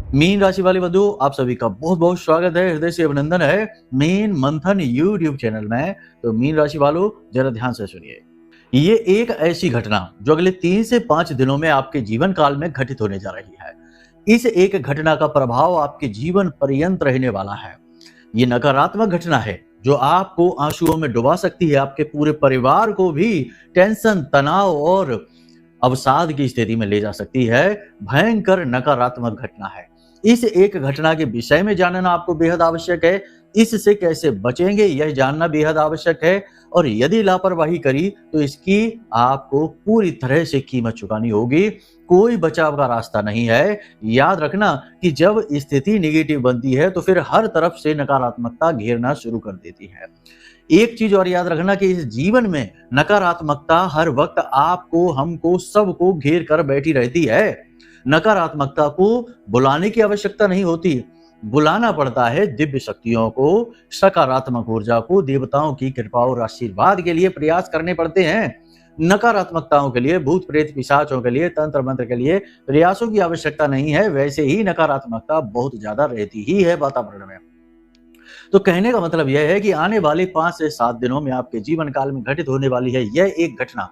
Mean राशि वाले बंधु, आप सभी का बहुत बहुत स्वागत है, हृदय से अभिनंदन है मीन मंथन यूट्यूब चैनल में। तो मीन राशि वालों, जरा ध्यान से सुनिए। ये एक ऐसी घटना जो अगले 3 से 5 दिनों में आपके जीवन काल में घटित होने जा रही है। इस एक घटना का प्रभाव आपके जीवन पर्यंत रहने वाला है। ये नकारात्मक घटना है जो आपको आंसुओं में डुबा सकती है, आपके पूरे परिवार को भी टेंशन, तनाव और अवसाद की स्थिति में ले जा सकती है। भयंकर नकारात्मक घटना है। इस एक घटना के विषय में जानना आपको बेहद आवश्यक है। इससे कैसे बचेंगे यह जानना बेहद आवश्यक है, और यदि लापरवाही करी तो इसकी आपको पूरी तरह से कीमत चुकानी होगी। कोई बचाव का रास्ता नहीं है। याद रखना कि जब स्थिति नेगेटिव बनती है तो फिर हर तरफ से नकारात्मकता घेरना शुरू कर देती है। एक चीज और याद रखना कि इस जीवन में नकारात्मकता हर वक्त आपको, हमको, सबको घेर कर बैठी रहती है। नकारात्मकता को बुलाने की आवश्यकता नहीं होती, बुलाना पड़ता है दिव्य शक्तियों को, सकारात्मक ऊर्जा को, देवताओं की कृपा और आशीर्वाद के लिए प्रयास करने पड़ते हैं। नकारात्मकताओं के लिए, भूत प्रेत पिशाचों के लिए, तंत्र मंत्र के लिए प्रयासों की आवश्यकता नहीं है। वैसे ही नकारात्मकता बहुत ज्यादा रहती ही है वातावरण में। तो कहने का मतलब यह है कि आने वाले 5 से 7 दिनों में आपके जीवन काल में घटित होने वाली है यह एक घटना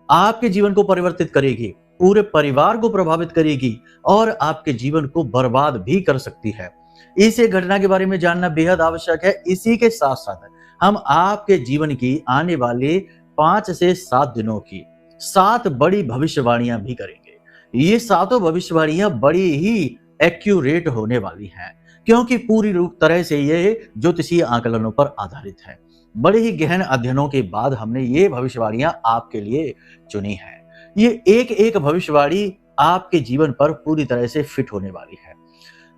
आपके जीवन को परिवर्तित करेगी, पूरे परिवार को प्रभावित करेगी और आपके जीवन को बर्बाद भी कर सकती है। इस एक घटना के बारे में जानना बेहद आवश्यक है। इसी के साथ साथ हम आपके जीवन की आने वाले 5 से 7 दिनों की 7 बड़ी भविष्यवाणियां भी करेंगे। ये सातों भविष्यवाणियां बड़ी ही एक्यूरेट होने वाली हैं, क्योंकि पूरी रूप तरह से ये ज्योतिषीय आकलनों पर आधारित है। बड़े ही गहन अध्ययनों के बाद हमने ये भविष्यवाणियां आपके लिए चुनी है। ये एक एक भविष्यवाणी आपके जीवन पर पूरी तरह से फिट होने वाली है।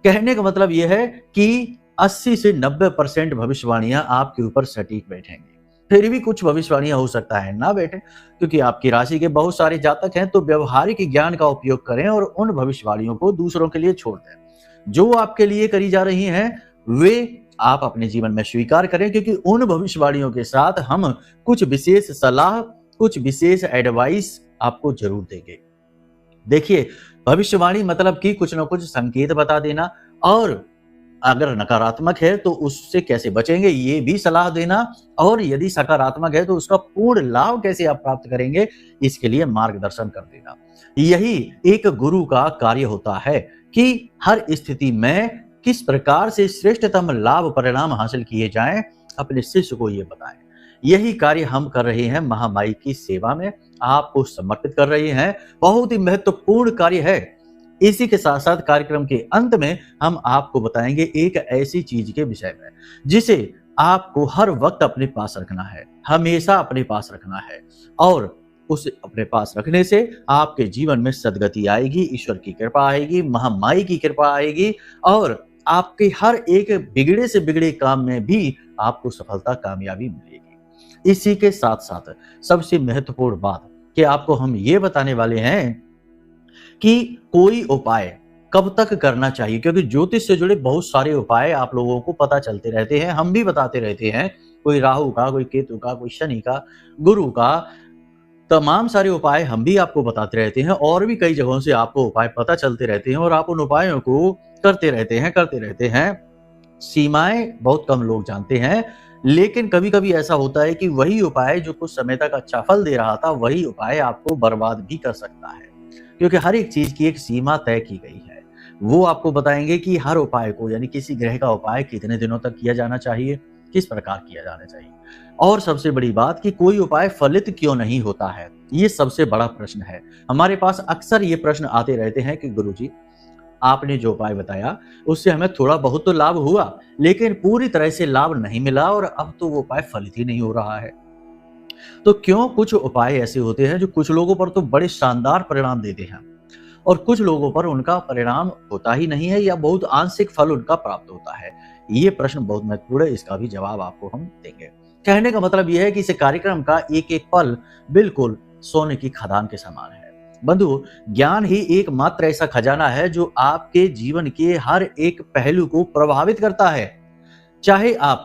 कहने का मतलब यह है कि 80 से 90% भविष्यवाणियां आपके ऊपर सटीक बैठेंगी। फिर भी कुछ भविष्यवाणियां हो सकता है ना बैठे, क्योंकि आपकी राशि के बहुत सारे जातक हैं। तो व्यवहारिक ज्ञान का उपयोग करें और उन भविष्यवाणियों को दूसरों के लिए छोड़ दें। जो आपके लिए करी जा रही हैं वे आप अपने जीवन में स्वीकार करें, क्योंकि उन भविष्यवाणियों के साथ हम कुछ विशेष सलाह, कुछ विशेष एडवाइस आपको जरूर देंगे। देखिए, भविष्यवाणी मतलब कि कुछ ना कुछ संकेत बता देना, और अगर नकारात्मक है तो उससे कैसे बचेंगे ये भी सलाह देना, और यदि सकारात्मक है तो उसका पूर्ण लाभ कैसे आप प्राप्त करेंगे इसके लिए मार्गदर्शन कर देना। यही एक गुरु का कार्य होता है कि हर स्थिति में किस प्रकार से श्रेष्ठतम लाभ परिणाम हासिल किए जाएं, अपने शिष्य को ये बताएं। यही कार्य हम कर रहे हैं महामाई की सेवा में, आपको समर्पित कर रहे हैं। बहुत ही महत्वपूर्ण कार्य है। इसी के साथ साथ कार्यक्रम के अंत में हम आपको बताएंगे एक ऐसी चीज के विषय में जिसे आपको हर वक्त अपने पास रखना है, हमेशा अपने पास रखना है, और उसे अपने पास रखने से आपके जीवन में सद्गति आएगी, ईश्वर की कृपा आएगी, महामाई की कृपा आएगी, और आपके हर एक बिगड़े से बिगड़े काम में भी आपको सफलता, कामयाबी मिलेगी। इसी के साथ साथ सबसे महत्वपूर्ण बात कि आपको हम ये बताने वाले हैं कि कोई उपाय कब तक करना चाहिए, क्योंकि ज्योतिष से जुड़े बहुत सारे उपाय आप लोगों को पता चलते रहते हैं, हम भी बताते रहते हैं। कोई राहु का, कोई केतु का, कोई शनि का, गुरु का, तमाम सारे उपाय हम भी आपको बताते रहते हैं, और भी कई जगहों से आपको उपाय पता चलते रहते हैं, और आप उन उपायों को करते रहते हैं। सीमाएं बहुत कम लोग जानते हैं, लेकिन कभी कभी ऐसा होता है कि वही उपाय जो कुछ समय तक अच्छा फल दे रहा था, वही उपाय आपको बर्बाद भी कर सकता है, क्योंकि हर एक चीज की एक सीमा तय की गई है। वो आपको बताएंगे कि हर उपाय को, यानी किसी ग्रह का उपाय कितने दिनों तक किया जाना चाहिए, किस प्रकार किया जाना चाहिए, और सबसे बड़ी बात कि कोई उपाय फलित क्यों नहीं होता है। ये सबसे बड़ा प्रश्न है। हमारे पास अक्सर ये प्रश्न आते रहते हैं कि गुरुजी, आपने जो उपाय बताया उससे हमें थोड़ा बहुत तो लाभ हुआ, लेकिन पूरी तरह से लाभ नहीं मिला, और अब तो वो उपाय फलित ही नहीं हो रहा है। तो क्यों कुछ उपाय ऐसे होते हैं जो कुछ लोगों पर तो बड़े शानदार परिणाम देते हैं, और कुछ लोगों पर उनका परिणाम होता ही नहीं है, या बहुत आंशिक फल उनका प्राप्त होता है। ये प्रश्न बहुत महत्वपूर्ण है, इसका भी जवाब आपको हम देंगे। कहने का मतलब यह है कि इस कार्यक्रम का एक एक पल बिल्कुल सोने की खदान के समान है। बंधु, ज्ञान ही एकमात्र ऐसा खजाना है जो आपके जीवन के हर एक पहलू को प्रभावित करता है। चाहे आप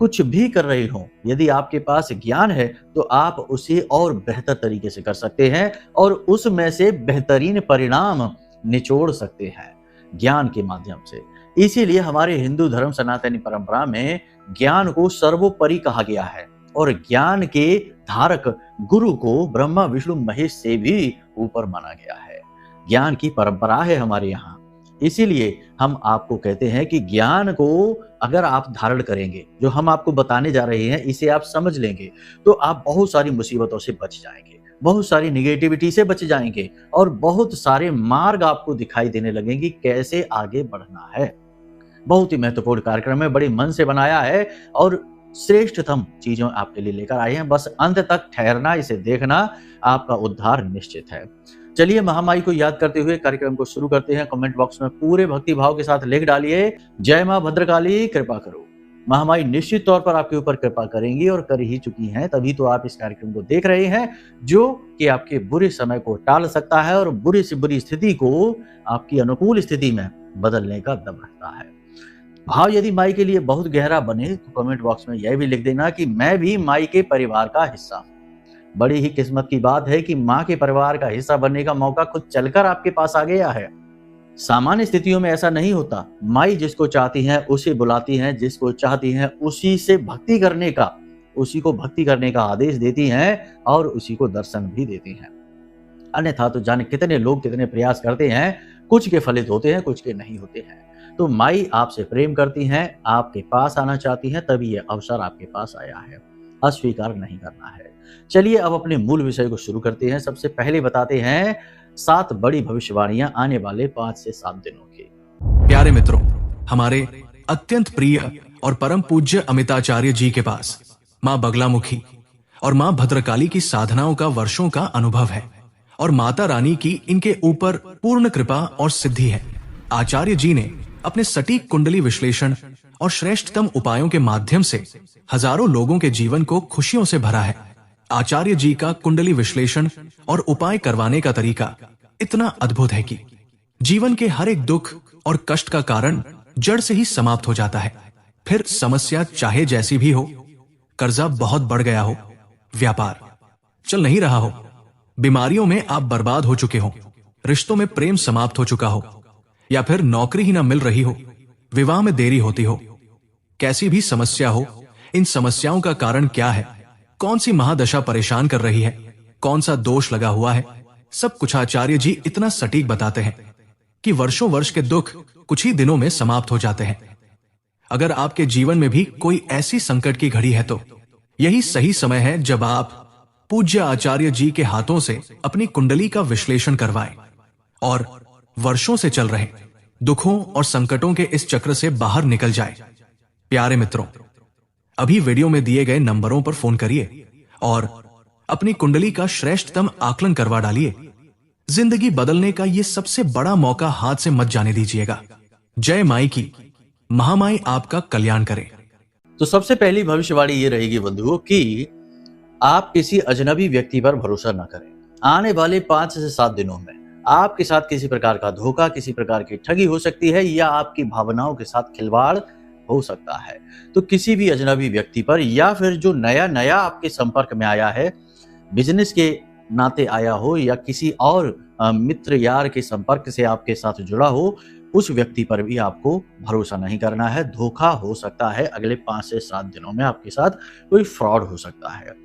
कुछ भी कर रहे हो, यदि आपके पास ज्ञान है तो आप उसे और बेहतर तरीके से कर सकते हैं, और उसमें से बेहतरीन परिणाम निचोड़ सकते हैं। ज्ञान के माध्यम से। इसीलिए हमारे हिंदू धर्म सनातनी परंपरा में ज्ञान को सर्वोपरि कहा गया है और ज्ञान के धारक गुरु को ब्रह्मा विष्णु महेश से भी ऊपर माना गया है। ज्ञान की परंपरा है हमारे यहाँ, इसीलिए हम आपको कहते हैं कि ज्ञान को अगर आप धारण करेंगे, जो हम आपको बताने जा रहे हैं इसे आप समझ लेंगे, तो आप बहुत सारी मुसीबतों से बच जाएंगे, बहुत सारी निगेटिविटी से बच जाएंगे और बहुत सारे मार्ग आपको दिखाई देने लगेंगे कैसे आगे बढ़ना है। बहुत ही महत्वपूर्ण कार्यक्रम है, बड़े मन से बनाया है और श्रेष्ठतम चीजों आपके लिए लेकर आए हैं। बस अंत तक ठहरना, इसे देखना, आपका उद्धार निश्चित है। चलिए महामाई को याद करते हुए कार्यक्रम को शुरू करते हैं। कमेंट बॉक्स में पूरे भक्ति भाव के साथ लिख डालिए, जय मां भद्रकाली कृपा करो। महामाई निश्चित तौर पर आपके ऊपर कृपा करेंगी और कर ही चुकी हैं, तभी तो आप इस कार्यक्रम को देख रहे हैं, जो कि आपके बुरे समय को टाल सकता है और बुरी से बुरी स्थिति को आपकी अनुकूल स्थिति में बदलने का दम रखता है। भाव यदि माई के लिए बहुत गहरा बने तो कमेंट बॉक्स में यह भी लिख देना कि मैं भी माई के परिवार का हिस्सा हूं। बड़ी ही किस्मत की बात है कि मां के परिवार का हिस्सा बनने का मौका खुद चलकर आपके पास आ गया है। सामान्य स्थितियों में ऐसा नहीं होता। माई जिसको चाहती हैं उसे बुलाती हैं, जिसको चाहती हैं उसी से भक्ति करने का, उसी को भक्ति करने का आदेश देती हैं और उसी को दर्शन भी देती हैं। अन्यथा तो जाने कितने लोग कितने प्रयास करते हैं, कुछ के फलित होते हैं, कुछ के नहीं होते हैं। तो माई आपसे प्रेम करती हैं, आपके पास आना चाहती हैं, तभी यह अवसर आपके पास आया है, अस्वीकार नहीं करना है। चलिए अब अपने मूल विषय को शुरू करते हैं। सबसे पहले बताते हैं 7 बड़ी भविष्यवाणियां आने वाले 5 से 7 दिनों की। प्यारे मित्रों, हमारे अत्यंत प्रिय और परम पूज्य अमिताचार्य जी के पास माँ बगलामुखी और माँ भद्रकाली की साधनाओं का वर्षों का अनुभव है और माता रानी की इनके ऊपर पूर्ण कृपा और सिद्धि है। आचार्य जी ने अपने सटीक कुंडली विश्लेषण और श्रेष्ठतम उपायों के माध्यम से हजारों लोगों के जीवन को खुशियों से भरा है। आचार्य जी का कुंडली विश्लेषण और उपाय करवाने का तरीका इतना अद्भुत है कि जीवन के हर एक दुख और कष्ट का कारण जड़ से ही समाप्त हो जाता है। फिर समस्या चाहे जैसी भी हो, कर्जा बहुत बढ़ गया हो, व्यापार चल नहीं रहा हो, बीमारियों में आप बर्बाद हो चुके हो, रिश्तों में प्रेम समाप्त हो चुका हो, या फिर नौकरी ही ना मिल रही हो, विवाह में देरी होती हो, कैसी भी समस्या हो, इन समस्याओं का कारण क्या है, कौन सी महादशा परेशान कर रही है, कौन सा दोष लगा हुआ है, सब कुछ आचार्य जी इतना सटीक बताते हैं कि वर्षों वर्ष के दुख कुछ ही दिनों में समाप्त हो जाते हैं। अगर आपके जीवन में भी कोई ऐसी संकट की घड़ी है तो यही सही समय है जब आप पूज्य आचार्य जी के हाथों से अपनी कुंडली का विश्लेषण करवाएं और वर्षों से चल रहे दुखों और संकटों के इस चक्र से बाहर निकल जाए। प्यारे मित्रों, अभी वीडियो में दिए गए नंबरों पर फोन करिए और अपनी कुंडली का श्रेष्ठतम आकलन करवा डालिए। जिंदगी बदलने का ये सबसे बड़ा मौका हाथ से मत जाने दीजिएगा। जय माई की, महामाई आपका कल्याण करे। तो सबसे पहली भविष्यवाणी ये रहेगी बंधुओं कि आप किसी अजनबी व्यक्ति पर भरोसा न करें। आने वाले 5 से 7 दिनों में आपके साथ किसी प्रकार का धोखा, किसी प्रकार की ठगी हो सकती है या आपकी भावनाओं के साथ खिलवाड़ हो सकता है। तो किसी भी अजनबी व्यक्ति पर या फिर जो नया आपके संपर्क में आया है, बिजनेस के नाते आया हो या किसी और मित्र यार के संपर्क से आपके साथ जुड़ा हो, उस व्यक्ति पर भी आपको भरोसा नहीं करना है। धोखा हो सकता है। अगले 5 से 7 दिनों में आपके साथ कोई फ्रॉड हो सकता है।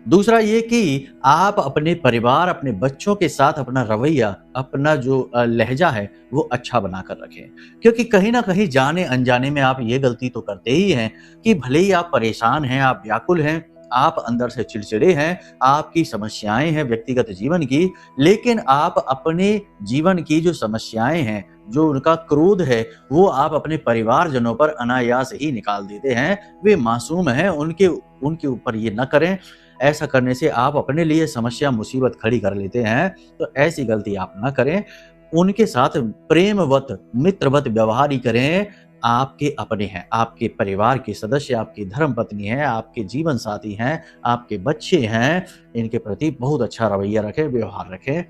दूसरा ये कि आप अपने परिवार, अपने बच्चों के साथ अपना रवैया, अपना जो लहजा है वो अच्छा बनाकर रखें, क्योंकि कहीं ना कहीं जाने अनजाने में आप ये गलती तो करते ही हैं कि भले ही आप परेशान हैं, आप व्याकुल हैं, आप अंदर से चिड़चिड़े हैं, आपकी समस्याएं हैं व्यक्तिगत जीवन की, लेकिन आप अपने जीवन की जो समस्याएं हैं, जो उनका क्रोध है, वो आप अपने परिवारजनों पर अनायास ही निकाल देते हैं। वे मासूम हैं, उनके ऊपर ये न करें। ऐसा करने से आप अपने लिए समस्या मुसीबत खड़ी कर लेते हैं। तो ऐसी गलती आप ना करें। उनके साथ प्रेमवत, मित्रवत व्यवहार ही करें। आपके अपने हैं, आपके परिवार के सदस्य, आपकी धर्म पत्नी है, आपके जीवन साथी हैं, आपके बच्चे हैं, इनके प्रति बहुत अच्छा रवैया रखें, व्यवहार रखें।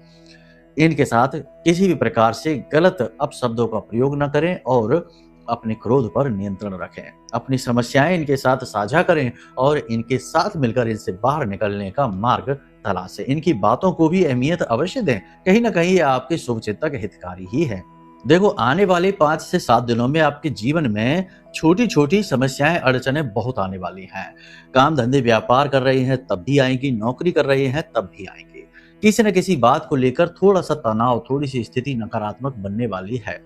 इनके साथ किसी भी प्रकार से गलत अपशब्दों का प्रयोग न करें और अपने क्रोध पर नियंत्रण रखें। अपनी समस्याएं इनके साथ साझा करें और इनके साथ मिलकर इनसे बाहर निकलने का मार्ग तलाशें। इनकी बातों को भी अहमियत अवश्य दें। कहीं ना कहीं ये आपके शुभचिंतक हितकारी ही है। देखो, आने वाले 5 से 7 दिनों में आपके जीवन में छोटी-छोटी समस्याएँ, अड़चनें बहुत आने वाली हैं। काम-धंधे, व्यापार कर रहे हैं तब भी आएँगी, नौकरी कर रहे हैं तब भी आएँगी। किसी न किसी बात को लेकर थोड़ा-सा तनाव, थोड़ी-सी स्थिति नकारात्मक बनने वाली है।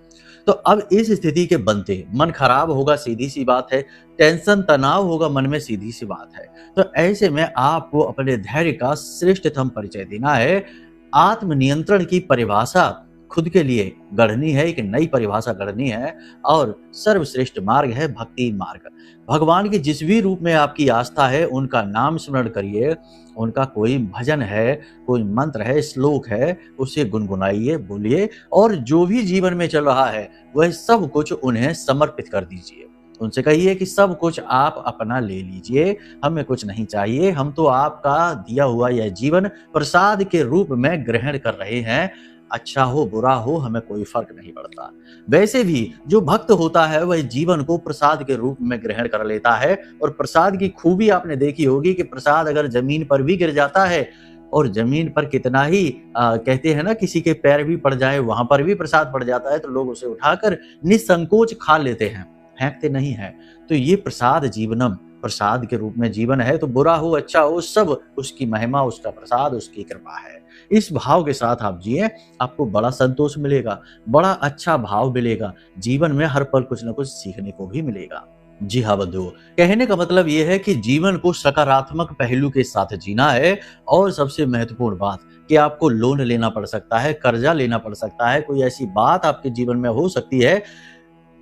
तो अब इस स्थिति के बनते मन खराब होगा, सीधी-सी बात है। टेंशन, तनाव होगा मन में, सीधी-सी बात है। तो ऐसे में आपको अपने धैर्य का श्रेष्ठतम परिचय देना है। आत्मनियंत्रण की परिभाषा खुद के लिए गढ़नी है, एक नई परिभाषा गढ़नी है और सर्वश्रेष्ठ मार्ग है भक्ति मार्ग। भगवान के जिस भी रूप में आपकी आस्था है, उनका नाम स्मरण करिए, उनका कोई भजन है, कोई मंत्र है, श्लोक है, उसे गुनगुनाइए, बोलिए और जो भी जीवन में चल रहा है, वह सब कुछ उन्हें समर्पित कर दीजिए। उनसे कहिए कि सब कुछ आप अपना ले लीजिए, हमें कुछ नहीं चाहिए, हम तो आपका दिया हुआ यह जीवन प्रसाद के रूप में ग्रहण कर रहे हैं। अच्छा हो, बुरा हो, हमें कोई फ़र्क नहीं पड़ता। वैसे भी जो भक्त होता है, वह जीवन को प्रसाद के रूप में ग्रहण कर लेता है और प्रसाद की खूबी आपने देखी होगी कि प्रसाद अगर ज़मीन पर भी गिर जाता है और ज़मीन पर कितना ही कहते हैं ना, किसी के पैर भी पड़ जाए, वहाँ पर भी प्रसाद पड़ जाता है, तो लोग उसे उठाकर निसंकोच खा लेते हैं, फेंकते नहीं हैं। तो ये प्रसाद जीवनम, प्रसाद के रूप में जीवन है, तो बुरा हो, अच्छा हो, सब उसकी महिमा, उसका प्रसाद, उसकी कृपा है। इस भाव के साथ आप जिए, आपको बड़ा संतोष मिलेगा, बड़ा अच्छा भाव मिलेगा। जीवन में हर पल कुछ न कुछ सीखने को भी मिलेगा। जी हाँ बंधुओं, कहने का मतलब ये है कि जीवन को सकारात्मक पहलू के साथ जीना है और सबसे महत्वपूर्ण बात कि आपको लोन लेना पड़ सकता है, कर्जा लेना पड़ सकता है, कोई ऐसी बात आपके जीवन में हो सकती है,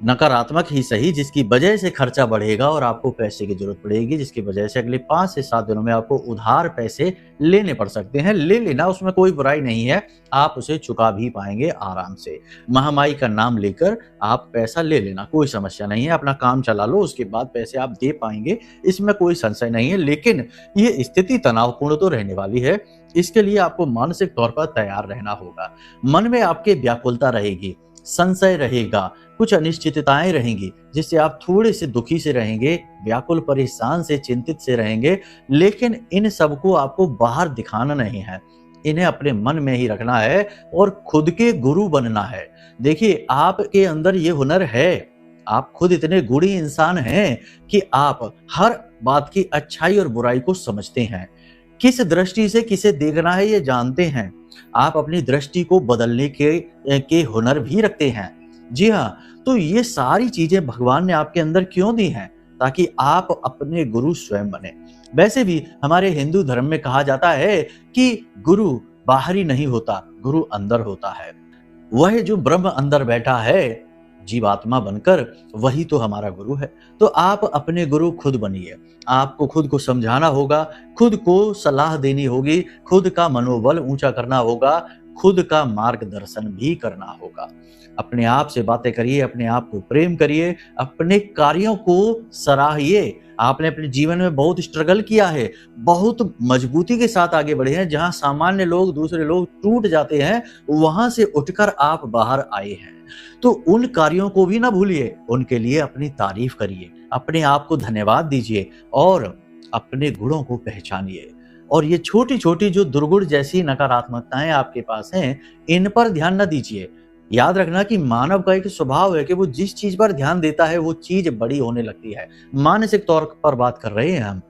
नकारात्मक ही सही, जिसकी वजह से खर्चा बढ़ेगा और आपको पैसे की जरूरत पड़ेगी, जिसकी वजह से अगले 5 से 7 दिनों में आपको उधार पैसे लेने पड़ सकते हैं। ले लेना, उसमें कोई बुराई नहीं है, आप उसे चुका भी पाएंगे आराम से। महामाई का नाम लेकर आप पैसा ले लेना, कोई समस्या नहीं है, अपना काम चला लो, उसके बाद पैसे आप दे पाएंगे, इसमें कोई संशय नहीं है। लेकिन ये स्थिति तनावपूर्ण तो रहने वाली है, इसके लिए आपको मानसिक तौर पर तैयार रहना होगा। मन में आपके व्याकुलता रहेगी, संशय रहेगा, कुछ अनिश्चितताएं रहेंगी, जिससे आप थोड़े से दुखी से रहेंगे, व्याकुल, परेशान से, चिंतित से रहेंगे। लेकिन इन सबको आपको बाहर दिखाना नहीं है, इन्हें अपने मन में ही रखना है और खुद के गुरु बनना है। देखिए, आपके अंदर ये हुनर है, आप खुद इतने गुणी इंसान हैं कि आप हर बात की अच्छाई और बुराई को समझते हैं। किस दृष्टि से किसे देखना है ये जानते हैं। आप अपनी दृष्टि को बदलने के हुनर भी रखते हैं। जी हाँ, तो ये सारी चीजें भगवान ने आपके अंदर क्यों दी हैं? ताकि आप अपने गुरु स्वयं बने। वैसे भी हमारे हिंदू धर्म में कहा जाता है कि गुरु बाहरी नहीं होता, गुरु अंदर होता है। वह जो ब्रह्म अंदर बैठा है जीवात्मा बनकर, वही तो हमारा गुरु है। तो आप अपने गुरु खुद बनिए। आपको खुद को समझाना होगा, खुद को सलाह देनी होगी, खुद का मनोबल ऊंचा करना होगा, खुद का मार्गदर्शन भी करना होगा। अपने आप से बातें करिए, अपने आप को प्रेम करिए, अपने कार्यों को सराहिए। आपने अपने जीवन में बहुत स्ट्रगल किया है, बहुत मजबूती के साथ आगे बढ़े हैं। जहां सामान्य लोग, दूसरे लोग टूट जाते हैं, वहां से उठकर आप बाहर आए हैं। तो उन कार्यों को भी ना भूलिए, उनके लिए अपनी तारीफ करिए, अपने आप को धन्यवाद दीजिए और अपने गुणों को पहचानिए। और ये छोटी छोटी जो दुर्गुण जैसी नकारात्मकताएं आपके पास हैं, इन पर ध्यान न दीजिए। याद रखना कि मानव का एक स्वभाव है कि वो जिस चीज पर ध्यान देता है, वो चीज बड़ी होने लगती है। मानसिक तौर पर बात कर रहे हैं हम।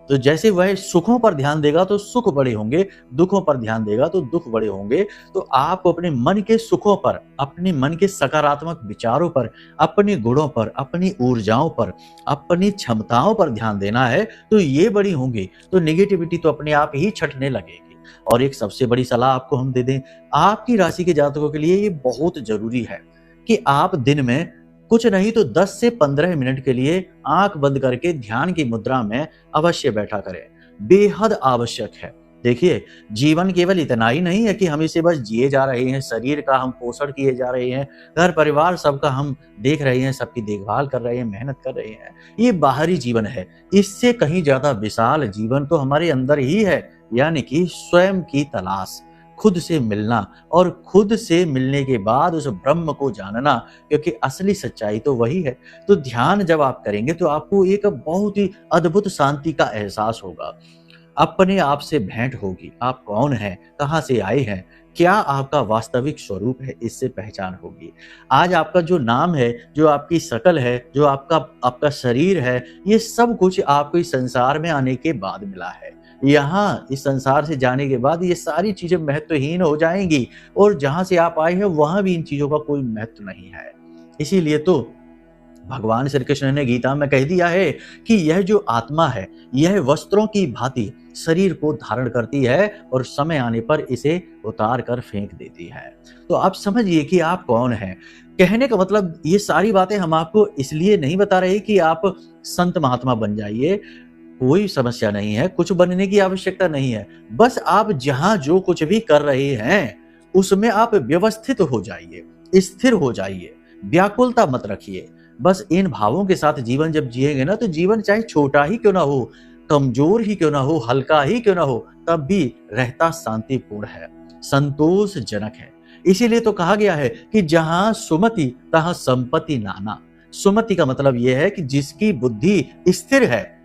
तो जैसे वह सुखों पर ध्यान देगा तो सुख बड़े होंगे, दुखों पर ध्यान देगा तो दुख बड़े होंगे। तो आपको अपने मन के सुखों पर, अपने मन के सकारात्मक विचारों पर, अपने गुणों पर, अपनी ऊर्जाओं पर, अपनी क्षमताओं पर ध्यान देना है। तो ये बड़ी होंगी, तो नेगेटिविटी तो अपने आप ही छटने लगेगी। और एक सबसे बड़ी सलाह आपको हम दे दें, आपकी राशि के जातकों के लिए ये बहुत जरूरी है कि आप दिन में कुछ नहीं तो 10 से 15 मिनट के लिए आंख बंद करके ध्यान की मुद्रा में अवश्य बैठा करें। बेहद आवश्यक है। देखिए, जीवन केवल इतना ही नहीं है कि हम इसे बस जिए जा रहे हैं, शरीर का हम पोषण किए जा रहे हैं, घर परिवार सबका हम देख रहे हैं, सबकी देखभाल कर रहे हैं, मेहनत कर रहे हैं। ये बाहरी जीवन है। इससे कहीं ज्यादा विशाल जीवन तो हमारे अंदर ही है, यानी कि स्वयं की तलाश, खुद से मिलना और खुद से मिलने के बाद उस ब्रह्म को जानना, क्योंकि असली सच्चाई तो वही है। तो ध्यान जब आप करेंगे तो आपको एक बहुत ही अद्भुत शांति का एहसास होगा। अपने आप से भेंट होगी। आप कौन हैं, कहाँ से आए हैं, क्या आपका वास्तविक स्वरूप है, इससे पहचान होगी। आज आपका जो नाम है, जो आपकी शकल है, जो आपका आपका शरीर है, ये सब कुछ आपको इस संसार में आने के बाद मिला है। यहाँ इस संसार से जाने के बाद ये सारी चीज़ें महत्वहीन हो जाएँगी और जहाँ से आप आए हैं वहाँ भी इन चीज़ों का कोई महत्व नहीं है। इसीलिए तो भगवान श्री कृष्ण ने गीता में कह दिया है कि यह जो आत्मा है, यह वस्त्रों की भांति शरीर को धारण करती है और समय आने पर इसे उतार कर फेंक देती है। तो आप समझिए कि आप कौन हैं। कहने का मतलब ये सारी बातें हम आपको इसलिए नहीं बता रहे कि आप संत महात्मा बन जाइए, कोई समस्या नहीं है, कुछ बनने की आवश्यकता नहीं है। बस आप जहाँ जो कुछ भी कर रहे हैं, उसमें आप व्यवस्थित हो जाइए, स्थिर हो जाइए, व्याकुलता मत रखिए। बस इन भावों के साथ जीवन जब जिएंगे ना, तो जीवन चाहे छोटा ही क्यों ना हो, कमजोर ही क्यों ना हो, हल्का ही क्यों ना हो, तब भी रहता शांतिपूर्ण है, संतोषजनक है। इसीलिए तो कहा गया है कि जहां सुमति तहां संपत्ति नाना। सुमति का मतलब यह है कि जिसकी बुद्धि स्थिर है,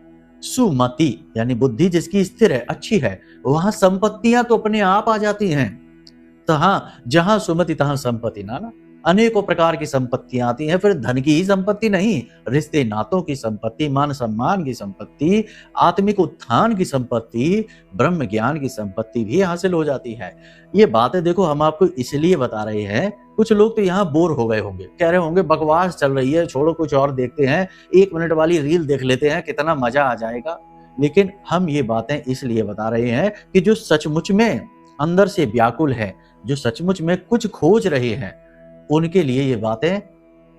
सुमति यानी बुद्धि जिसकी स्थिर है, अच्छी है, वहां संपत्तियां तो अपने आप आ जाती हैं। तहां जहां सुमति तहां संपत्ति नाना। अनेकों प्रकार की संपत्तियां आती हैं, फिर धन की ही संपत्ति नहीं, रिश्ते नातों की संपत्ति, मान सम्मान की संपत्ति, आत्मिक उत्थान की संपत्ति, ब्रह्म ज्ञान की संपत्ति भी हासिल हो जाती है। ये बातें देखो हम आपको इसलिए बता रहे हैं। कुछ लोग तो यहाँ बोर हो गए होंगे, कह रहे होंगे बकवास चल रही है, छोड़ो कुछ और देखते हैं, 1 मिनट वाली रील देख लेते हैं, कितना मजा आ जाएगा। लेकिन हम ये बातें इसलिए बता रहे हैं कि जो सचमुच में अंदर से व्याकुल है, जो सचमुच में कुछ खोज रहे हैं, उनके लिए ये बातें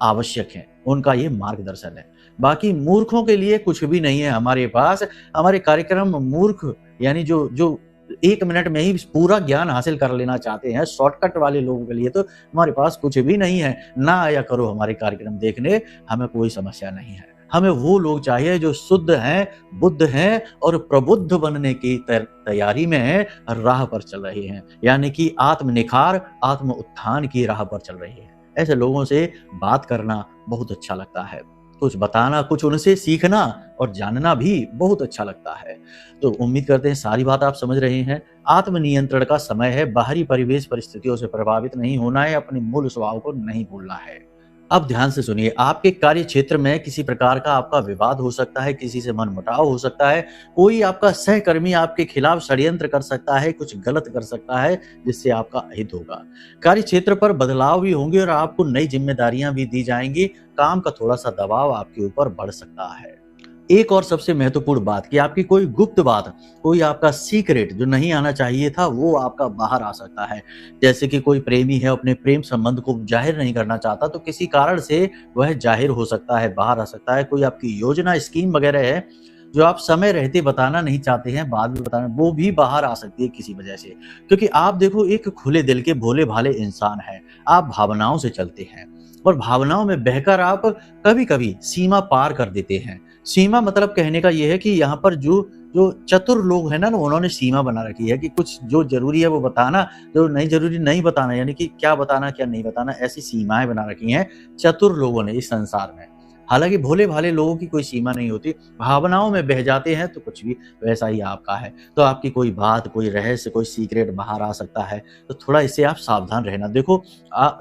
आवश्यक हैं, उनका ये मार्गदर्शन है। बाकी मूर्खों के लिए कुछ भी नहीं है हमारे पास। हमारे कार्यक्रम मूर्ख यानी जो 1 मिनट में ही पूरा ज्ञान हासिल कर लेना चाहते हैं, शॉर्टकट वाले लोगों के लिए तो हमारे पास कुछ भी नहीं है। ना आया करो हमारे कार्यक्रम देखने, हमें कोई समस्या नहीं है। हमें वो लोग चाहिए जो शुद्ध हैं, बुद्ध हैं और प्रबुद्ध बनने की तैयारी में हैं, राह पर चल रहे हैं, यानी कि आत्म निखार, आत्म उत्थान की राह पर चल रहे हैं। ऐसे लोगों से बात करना बहुत अच्छा लगता है, कुछ बताना, कुछ उनसे सीखना और जानना भी बहुत अच्छा लगता है। तो उम्मीद करते हैं सारी बात आप समझ रहे हैं। आत्म नियंत्रण का समय है, बाहरी परिवेश परिस्थितियों से प्रभावित नहीं होना है, अपने मूल स्वभाव को नहीं भूलना है। अब ध्यान से सुनिए, आपके कार्य क्षेत्र में किसी प्रकार का आपका विवाद हो सकता है, किसी से मनमुटाव हो सकता है, कोई आपका सहकर्मी आपके खिलाफ षड्यंत्र कर सकता है, कुछ गलत कर सकता है जिससे आपका अहित होगा। कार्य क्षेत्र पर बदलाव भी होंगे और आपको नई जिम्मेदारियां भी दी जाएंगी। काम का थोड़ा सा दबाव आपके ऊपर बढ़ सकता है। एक और सबसे महत्वपूर्ण बात कि आपकी कोई गुप्त बात, कोई आपका सीक्रेट जो नहीं आना चाहिए था, वो आपका बाहर आ सकता है। जैसे कि कोई प्रेमी है, अपने प्रेम संबंध को जाहिर नहीं करना चाहता, तो किसी कारण से वह जाहिर हो सकता है, बाहर आ सकता है। कोई आपकी योजना, स्कीम वगैरह है जो आप समय रहते बताना नहीं चाहते हैं, बाद में बताना, वो भी बाहर आ सकती है किसी वजह से। क्योंकि आप देखो एक खुले दिल के भोले भाले इंसान हैं, आप भावनाओं से चलते हैं और भावनाओं में बहकर आप कभी कभी सीमा पार कर देते हैं। सीमा मतलब कहने का यह है कि यहाँ पर जो जो चतुर लोग हैं ना, उन्होंने सीमा बना रखी है कि कुछ जो जरूरी है वो बताना, जो नहीं जरूरी नहीं बताना, यानी कि क्या बताना क्या नहीं बताना, ऐसी सीमाएं बना रखी हैं चतुर लोगों ने इस संसार में। हालांकि भोले भाले लोगों की कोई सीमा नहीं होती, भावनाओं में बह जाते हैं तो कुछ भी वैसा ही आपका है। तो आपकी कोई बात, कोई रहस्य, कोई सीक्रेट बाहर आ सकता है, तो थोड़ा इससे आप सावधान रहना। देखो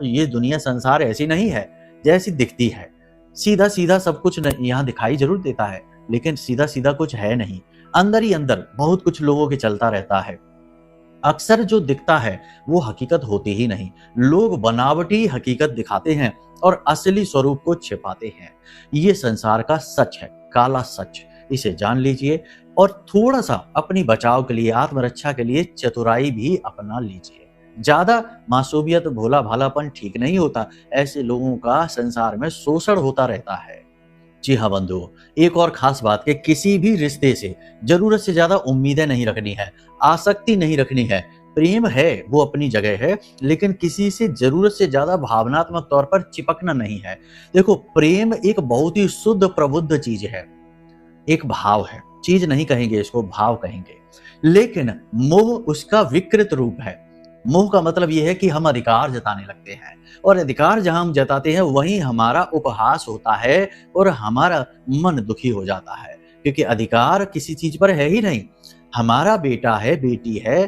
ये दुनिया संसार ऐसी नहीं है जैसी दिखती है। सीधा सीधा सब कुछ यहाँ दिखाई जरूर देता है, लेकिन सीधा सीधा कुछ है नहीं। अंदर ही अंदर बहुत कुछ लोगों के चलता रहता है। अक्सर जो दिखता है वो हकीकत होती ही नहीं। लोग बनावटी हकीकत दिखाते हैं और असली स्वरूप को छिपाते हैं। ये संसार का सच है, काला सच। इसे जान लीजिए और थोड़ा सा अपनी बचाव के लिए, आत्मरक्षा के लिए चतुराई भी अपना लीजिए। ज्यादा मासूमियत, भोला भालापन ठीक नहीं होता। ऐसे लोगों का संसार में शोषण होता रहता है। जी हाँ बंधुओं, एक और खास बात कि किसी भी रिश्ते से जरूरत से ज्यादा उम्मीदें नहीं रखनी है, आसक्ति नहीं रखनी है। प्रेम है वो अपनी जगह है, लेकिन किसी से जरूरत से ज्यादा भावनात्मक तौर पर चिपकना नहीं है। देखो प्रेम एक बहुत ही शुद्ध प्रबुद्ध चीज है, एक भाव है, चीज नहीं कहेंगे इसको, भाव कहेंगे। लेकिन मोह उसका विकृत रूप है। मोह का मतलब यह है कि हम अधिकार जताने लगते हैं, और अधिकार जहां हम जताते हैं वहीं हमारा उपहास होता है और हमारा मन दुखी हो जाता है, क्योंकि अधिकार किसी चीज पर है ही नहीं। हमारा बेटा है, बेटी है,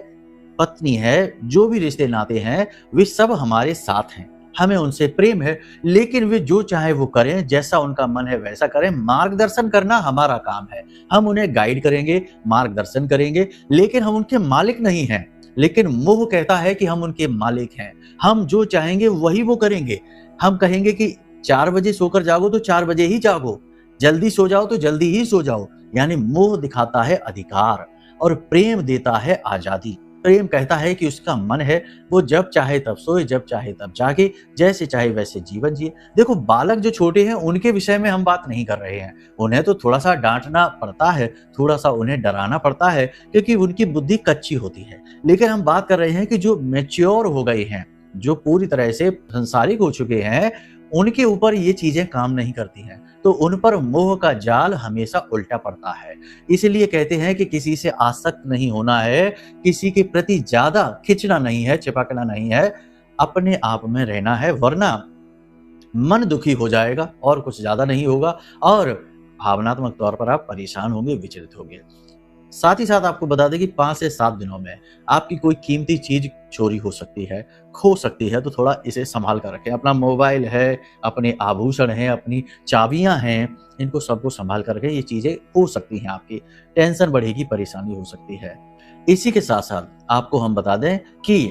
पत्नी है, जो भी रिश्ते नाते हैं, वे सब हमारे साथ हैं। हमें उनसे प्रेम है, लेकिन वे जो चाहे वो करें, जैसा उनका मन है वैसा करें। मार्गदर्शन करना हमारा काम है। हम उन्हें गाइड करेंगे, मार्गदर्शन करेंगे, लेकिन हम उनके मालिक नहीं हैं। लेकिन मोह कहता है कि हम उनके मालिक हैं। हम जो चाहेंगे वही वो करेंगे। हम कहेंगे कि 4 बजे सोकर जागो तो 4 बजे ही जागो, जल्दी सो जाओ तो जल्दी ही सो जाओ। यानी मोह दिखाता है अधिकार और प्रेम देता है आजादी। प्रेम कहता है कि उसका मन है, वो जब चाहे तब सोए, जब चाहे तब जागे, जैसे चाहे वैसे जीवन जिए। देखो, बालक जो छोटे हैं उनके विषय में हम बात नहीं कर रहे हैं। उन्हें तो थोड़ा सा डांटना पड़ता है, थोड़ा सा उन्हें डराना पड़ता है, क्योंकि उनकी बुद्धि कच्ची होती है। लेकिन हम बात कर रहे हैं कि जो मैच्योर हो गए हैं, जो पूरी तरह से संसारिक हो चुके हैं, उनके ऊपर ये चीजें काम नहीं करती हैं। तो उन पर मोह का जाल हमेशा उल्टा पड़ता है। इसलिए कहते हैं कि किसी से आसक्त नहीं होना है, किसी के प्रति ज्यादा खिंचना नहीं है, चिपकना नहीं है, अपने आप में रहना है, वरना मन दुखी हो जाएगा और कुछ ज्यादा नहीं होगा, और भावनात्मक तौर पर आप परेशान होंगे, विचलित होंगे। साथ ही साथ आपको बता दें कि 5 से 7 दिनों में आपकी कोई कीमती चीज चोरी हो सकती है, खो सकती है, तो थोड़ा इसे संभाल कर रखें। अपना मोबाइल है, अपने आभूषण हैं, अपनी चाबियां हैं, इनको सबको संभाल कर रखें। ये चीजें हो सकती हैं आपकी, टेंशन बढ़ेगी, परेशानी हो सकती है। इसी के साथ साथ आपको हम बता दें कि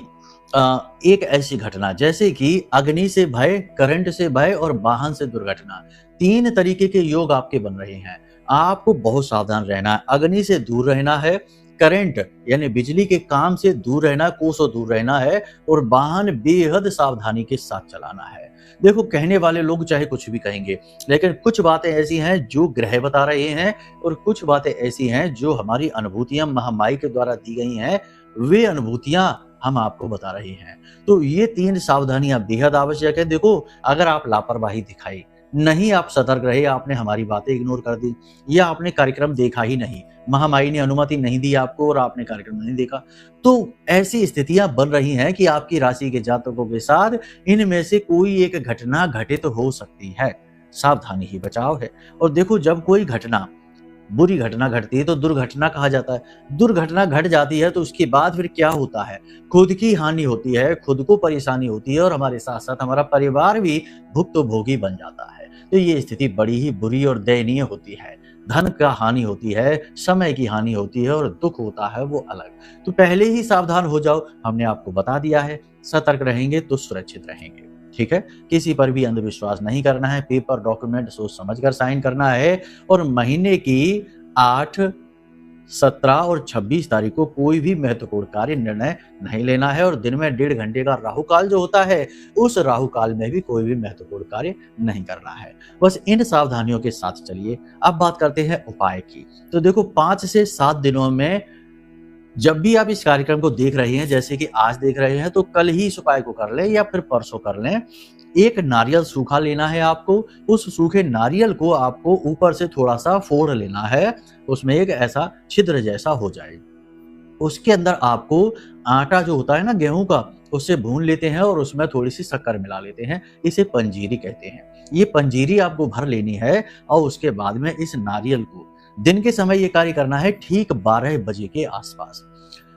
एक ऐसी घटना जैसे कि अग्नि से भय, करंट से भय और वाहन से दुर्घटना, 3 तरीके के योग आपके बन रहे हैं। आपको बहुत सावधान रहना है। अग्नि से दूर रहना है, करंट यानी बिजली के काम से दूर रहना, कोसों दूर रहना है, और वाहन बेहद सावधानी के साथ चलाना है। देखो, कहने वाले लोग चाहे कुछ भी कहेंगे, लेकिन कुछ बातें ऐसी हैं जो ग्रह बता रहे हैं, और कुछ बातें ऐसी हैं जो हमारी अनुभूतियां महामाई के द्वारा दी गई हैं, वे अनुभूतियां हम आपको बता रहे हैं। तो ये 3 सावधानियां बेहद आवश्यक है। देखो, अगर आप लापरवाही दिखाई, नहीं आप सतर्क रहे, आपने हमारी बातें इग्नोर कर दी, या आपने कार्यक्रम देखा ही नहीं, महामाई ने अनुमति नहीं दी आपको और आपने कार्यक्रम नहीं देखा, तो ऐसी स्थितियां बन रही हैं कि आपकी राशि के जातकों के साथ इनमें से कोई एक घटना घटित तो हो सकती है। सावधानी ही बचाव है। और देखो, जब कोई घटना, बुरी घटना घटती है तो दुर्घटना कहा जाता है। दुर्घटना घट जाती है तो उसके बाद फिर क्या होता है? खुद की हानि होती है, खुद को परेशानी होती है, और हमारे साथ साथ हमारा परिवार भी भुक्तभोगी बन जाता है। तो ये स्थिति बड़ी ही बुरी और दयनीय होती है। धन का हानि होती है, समय की हानि होती है, और दुख होता है वो अलग। तो पहले ही सावधान हो जाओ, हमने आपको बता दिया है। सतर्क रहेंगे तो सुरक्षित रहेंगे। ठीक है, किसी पर भी अंधविश्वास नहीं करना है। पेपर डॉक्यूमेंट सोच समझ कर साइन करना है, और महीने की 8, 17 और 26 तारीख को कोई भी महत्वपूर्ण कार्य निर्णय नहीं लेना है। और दिन में 1.5 घंटे का राहु काल जो होता है, उस राहु काल में भी कोई भी महत्वपूर्ण कार्य नहीं करना है। बस इन सावधानियों के साथ चलिए। अब बात करते हैं उपाय की। तो देखो, 5 से 7 दिनों में जब भी आप इस कार्यक्रम को देख रहे हैं, जैसे कि आज देख रहे हैं, तो कल ही इस उपाय को कर लें या फिर परसों कर लें। एक नारियल सूखा लेना है आपको। उस सूखे नारियल को आपको ऊपर से थोड़ा सा फोड़ लेना है, उसमें एक ऐसा छिद्र जैसा हो जाए। उसके अंदर आपको आटा जो होता है ना गेहूं का, उससे भून लेते हैं और उसमें थोड़ी सी शक्कर मिला लेते हैं। इसे पंजीरी कहते हैं। ये पंजीरी आपको भर लेनी है, और उसके बाद में इस नारियल को दिन के समय ये कार्य करना है, ठीक 12 बजे के आसपास।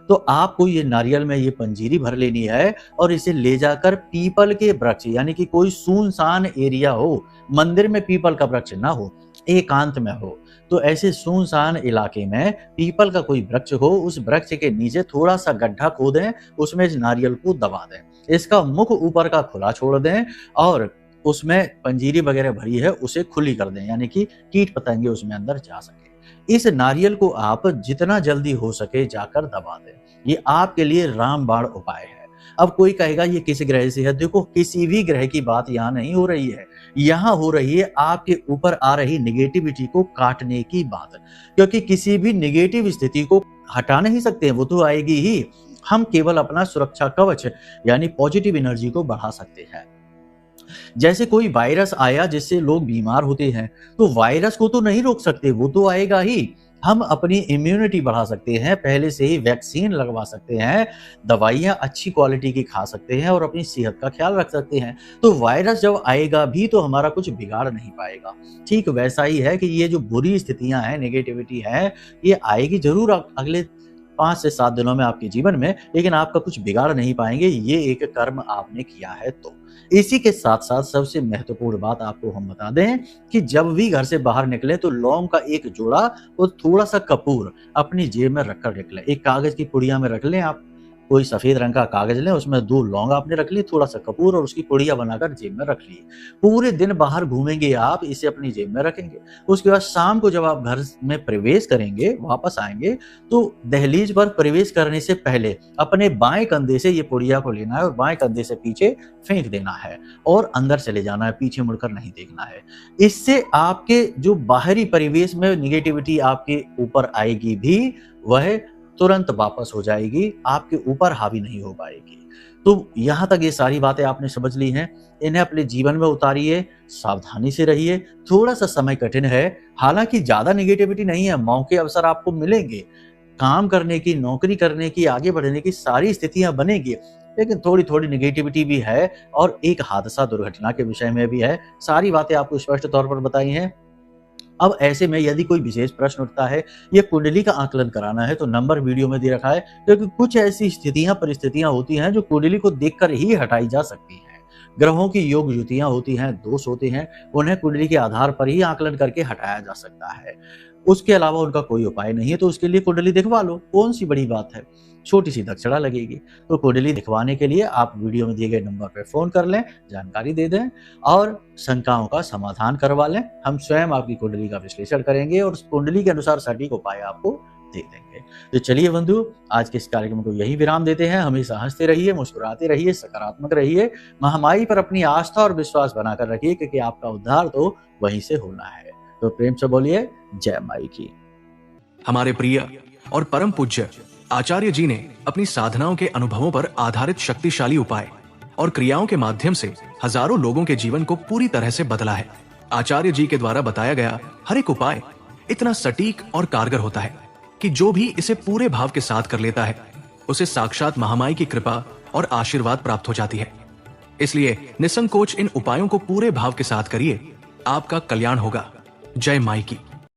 तो आपको ये नारियल में ये पंजीरी भर लेनी है, और इसे ले जाकर पीपल के वृक्ष, यानी कि कोई सुनसान एरिया हो, मंदिर में पीपल का वृक्ष ना हो, एकांत में हो, तो ऐसे सुनसान इलाके में पीपल का कोई वृक्ष हो, उस वृक्ष के नीचे थोड़ा सा गड्ढा खोदें, उसमें इस नारियल को दबा दें, इसका मुख ऊपर का खुला छोड़ दें, और उसमें पंजीरी वगैरह भरी है उसे खुली कर दें, यानी कि कीट पतंगे उसमें अंदर जा सके। इस नारियल को आप जितना जल्दी हो सके जाकर दबा दें। ये आपके लिए रामबाण उपाय है। अब कोई कहेगा ये किस ग्रह से है? देखो, किसी भी ग्रह की बात यहाँ नहीं हो रही है। यहाँ हो रही है आपके ऊपर आ रही निगेटिविटी को काटने की बात, क्योंकि किसी भी निगेटिव स्थिति को हटा नहीं सकते, वो तो आएगी ही। हम केवल अपना सुरक्षा कवच यानी पॉजिटिव एनर्जी को बढ़ा सकते हैं। जैसे कोई वायरस आया जिससे लोग बीमार होते हैं, तो वायरस को तो नहीं रोक सकते, वो तो आएगा ही। हम अपनी इम्यूनिटी बढ़ा सकते हैं, पहले से ही वैक्सीन लगवा सकते हैं, दवाइयां अच्छी क्वालिटी की खा सकते हैं, और अपनी सेहत का ख्याल रख सकते हैं। तो वायरस जब आएगा भी तो हमारा कुछ बिगाड़ नहीं पाएगा। ठीक वैसा ही है कि ये जो बुरी स्थितियां हैं, नेगेटिविटी है, ये आएगी जरूर। अगले 5 से 7 दिनों में आपके जीवन में, लेकिन आपका कुछ बिगाड़ नहीं पाएंगे, ये एक कर्म आपने किया है तो। इसी के साथ साथ सबसे महत्वपूर्ण बात आपको हम बता दें कि जब भी घर से बाहर निकले तो लौंग का एक जोड़ा और थोड़ा सा कपूर अपनी जेब में रखकर निकले। एक कागज की पुड़िया में रख लें आप, कोई सफेद रंग का कागज लें, उसमें 2 लौंग आपने रख ली, थोड़ा सा कपूर और उसकी पुड़िया बनाकर जेब में रख ली। पूरे दिन बाहर घूमेंगे आप, इसे अपनी जेब में रखेंगे। उसके बाद शाम को जब आप घर में प्रवेश करेंगे, वापस आएंगे, तो दहलीज पर प्रवेश करने से पहले अपने बाएं कंधे से ये पुड़िया को लेना है और बाएं कंधे से पीछे फेंक देना है और अंदर चले जाना है, पीछे मुड़कर नहीं देखना है। इससे आपके जो बाहरी परिवेश में निगेटिविटी आपके ऊपर आएगी भी, वह तुरंत वापस हो जाएगी, आपके ऊपर हावी नहीं हो पाएगी। तो यहाँ तक ये सारी बातें आपने समझ ली हैं, इन्हें अपने जीवन में उतारिए, सावधानी से रहिए। थोड़ा सा समय कठिन है, हालांकि ज्यादा निगेटिविटी नहीं है, मौके अवसर आपको मिलेंगे, काम करने की, नौकरी करने की, आगे बढ़ने की सारी स्थितियां बनेगी, लेकिन थोड़ी थोड़ी निगेटिविटी भी है और एक हादसा दुर्घटना के विषय में भी है। सारी बातें आपको स्पष्ट तौर पर बताई हैं। अब ऐसे में यदि कोई विशेष प्रश्न उठता है या कुंडली का आकलन कराना है तो नंबर वीडियो में दे रखा है, क्योंकि कुछ ऐसी स्थितियां, परिस्थितियां होती हैं जो कुंडली को देखकर ही हटाई जा सकती हैं। ग्रहों की योग युतियां होती हैं, दोष होते हैं, उन्हें कुंडली के आधार पर ही आकलन करके हटाया जा सकता है। उसके अलावा उनका कोई उपाय नहीं है, तो उसके लिए कुंडली दिखवा लो, कौन सी बड़ी बात है, छोटी सी दक्षिणा लगेगी। तो कुंडली दिखवाने के लिए आप वीडियो में दिए गए नंबर पर फोन कर लें, जानकारी दे दें और शंकाओं का समाधान करवा लें। हम स्वयं आपकी कुंडली का विश्लेषण करेंगे और उस कुंडली के अनुसार सटीक उपाय आपको दे देंगे। तो चलिए बंधु, आज के इस कार्यक्रम को यही विराम देते हैं। हमेशा हंसते रहिए, मुस्कुराते रहिए, सकारात्मक रहिए, महामाई पर अपनी आस्था और विश्वास बनाकर रखिए, क्योंकि आपका उद्धार तो वहीं से होना है। तो प्रेम से बोलिए जय माई की। हमारे प्रिय और परम पूज्य आचार्य जी ने अपनी साधनाओं के अनुभवों पर आधारित शक्तिशाली उपाय और क्रियाओं के माध्यम से हजारों लोगों के जीवन को पूरी तरह से बदला है। आचार्य जी के द्वारा बताया गया हर एक उपाय इतना सटीक और कारगर होता है कि जो भी इसे पूरे भाव के साथ कर लेता है, उसे साक्षात महामाई की कृपा और आशीर्वाद प्राप्त हो जाती है। इसलिए निसंकोच इन उपायों को पूरे भाव के साथ करिए, आपका कल्याण होगा। जय माई की।